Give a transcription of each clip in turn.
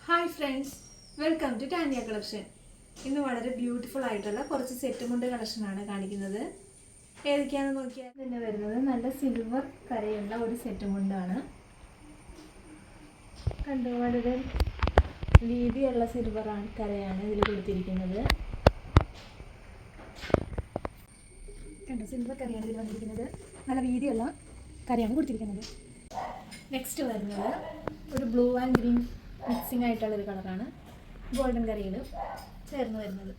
Hi friends, welcome to Tania collection. ഇന്ന് വളരെ beautiful ആയിട്ടുള്ള കുറച്ച് സെറ്റ് മുണ്ട് കളക്ഷനാണ് കാണിക്കുന്നത്. ഏതൊക്കെയാണെന്ന് നോക്കിയാൽ തന്നെ വരുന്നത് നല്ല സിൽവർ കരയുള്ള ഒരു സെറ്റ് മുണ്ടാണ്. കണ്ടു, വളരെ വീതിയുള്ള സിൽവർ കരയാണ് ഇതിൽ കൊടുത്തിരിക്കുന്നത്. കണ്ടു, സിൽവർ കരയാണ് ഇതിൽ വന്നിരിക്കുന്നത്. നല്ല വീതിയുള്ള കരയാണ് കൊടുത്തിരിക്കുന്നത്. നെക്സ്റ്റ് വരുന്നത് ഒരു ബ്ലൂ ആൻഡ് ഗ്രീൻ മിക്സിംഗ് ആയിട്ടുള്ളൊരു കളറാണ്. ഗോൾഡൻ കരയിൽ ചേർന്ന് വരുന്നത്.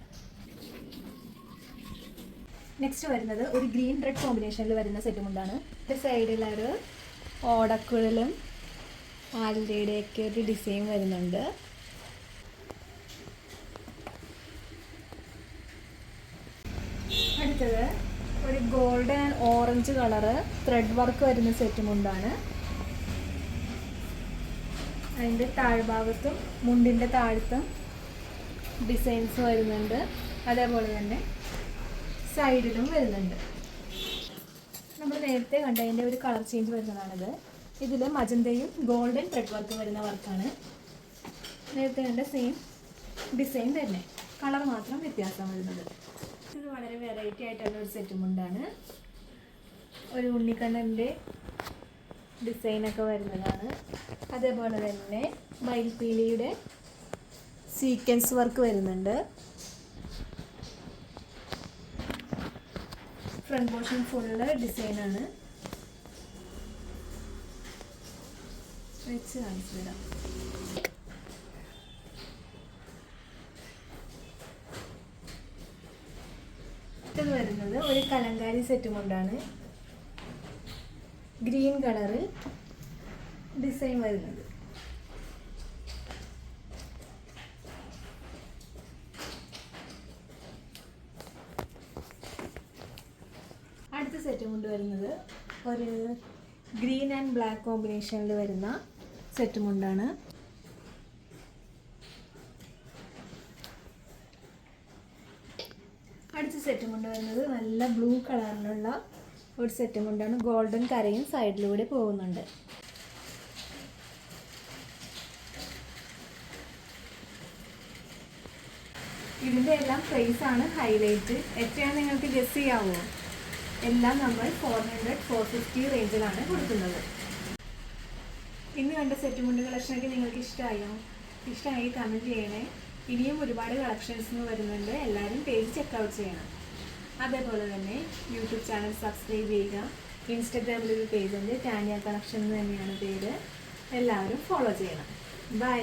നെക്സ്റ്റ് വരുന്നത് ഒരു ഗ്രീൻ റെഡ് കോമ്പിനേഷനിൽ വരുന്ന സെറ്റ് മുണ്ടാണ്. സൈഡിലൊരു ഓടക്കുഴലും ആലിൻ്റെയൊക്കെ ഒരു ഡിസൈൻ വരുന്നുണ്ട്. അടുത്തത് ഒരു golden and orange colour thread work വരുന്ന സെറ്റ് മുണ്ടാണ്. അതിൻ്റെ താഴ്ഭാഗത്തും മുണ്ടിൻ്റെ താഴത്തും ഡിസൈൻസ് വരുന്നുണ്ട്. അതേപോലെ തന്നെ സൈഡിലും വരുന്നുണ്ട്. നമ്മൾ നേരത്തെ കണ്ടതിൻ്റെ ഒരു കളർ ചേഞ്ച് വരുന്നതാണിത്. ഇതിൽ മജന്തയും ഗോൾഡൻ ത്രെഡ് വർക്ക് വരുന്ന വർക്കാണ്. നേരത്തെ കണ്ട സെയിം ഡിസൈൻ തന്നെ, കളർ മാത്രം വ്യത്യാസം വരുന്നത്. ഇത് വളരെ വെറൈറ്റി ആയിട്ടുള്ള ഒരു സെറ്റ് മുണ്ടാണ്. ഒരു ഉണ്ണിക്കണ്ണൻ്റെ ഡിസൈനൊക്കെ വരുന്നതാണ്. അതേപോലെ തന്നെ മയിൽപ്പീലിയുടെ സീക്വൻസ് വർക്ക് വരുന്നുണ്ട്. ഫ്രണ്ട് പോർഷൻ ഫുള്ള് ഡിസൈനാണ്. വെച്ച് കാണിച്ചു തരാം. ഇത് വരുന്നത് ഒരു കലങ്കാരി സെറ്റ് കൊണ്ടാണ്. ഗ്രീൻ കളറിൽ ഡിസൈൻ വരുന്നത്. അടുത്ത സെറ്റ് കൊണ്ട് വരുന്നത് ഒരു ഗ്രീൻ ആൻഡ് ബ്ലാക്ക് കോമ്പിനേഷനിൽ വരുന്ന സെറ്റ് മുണ്ടാണ്. അടുത്ത സെറ്റ് കൊണ്ട് വരുന്നത് നല്ല ബ്ലൂ കളറിലുള്ള ഒരു സെറ്റ് മുണ്ടാണ്. ഗോൾഡൻ കരയും സൈഡിലൂടെ പോകുന്നുണ്ട്. ഇതിൻ്റെ എല്ലാം പ്രൈസാണ് ഹൈലൈറ്റ്. എത്രയാണ് നിങ്ങൾക്ക് ഗസ് ചെയ്യാവോ? എല്ലാം നമ്മൾ 400-450 റേഞ്ചിലാണ് കൊടുക്കുന്നത്. ഇന്ന് കണ്ട സെറ്റ് മുണ്ട് കളക്ഷനൊക്കെ നിങ്ങൾക്ക് ഇഷ്ടമായോ? ഇഷ്ടമായി കമൻറ്റ് ചെയ്യണേ. ഇനിയും ഒരുപാട് കളക്ഷൻസ് വരുന്നുണ്ട്. എല്ലാവരും പേജ് ചെക്കൗട്ട് ചെയ്യണം. അതേപോലെ തന്നെ യൂട്യൂബ് ചാനൽ സബ്സ്ക്രൈബ് ചെയ്യുക. ഇൻസ്റ്റഗ്രാമിൽ ഒരു പേജുണ്ട്, ടാനിയ കളക്ഷൻ എന്ന് തന്നെയാണ് പേര്. എല്ലാവരും ഫോളോ ചെയ്യണം. ബൈ.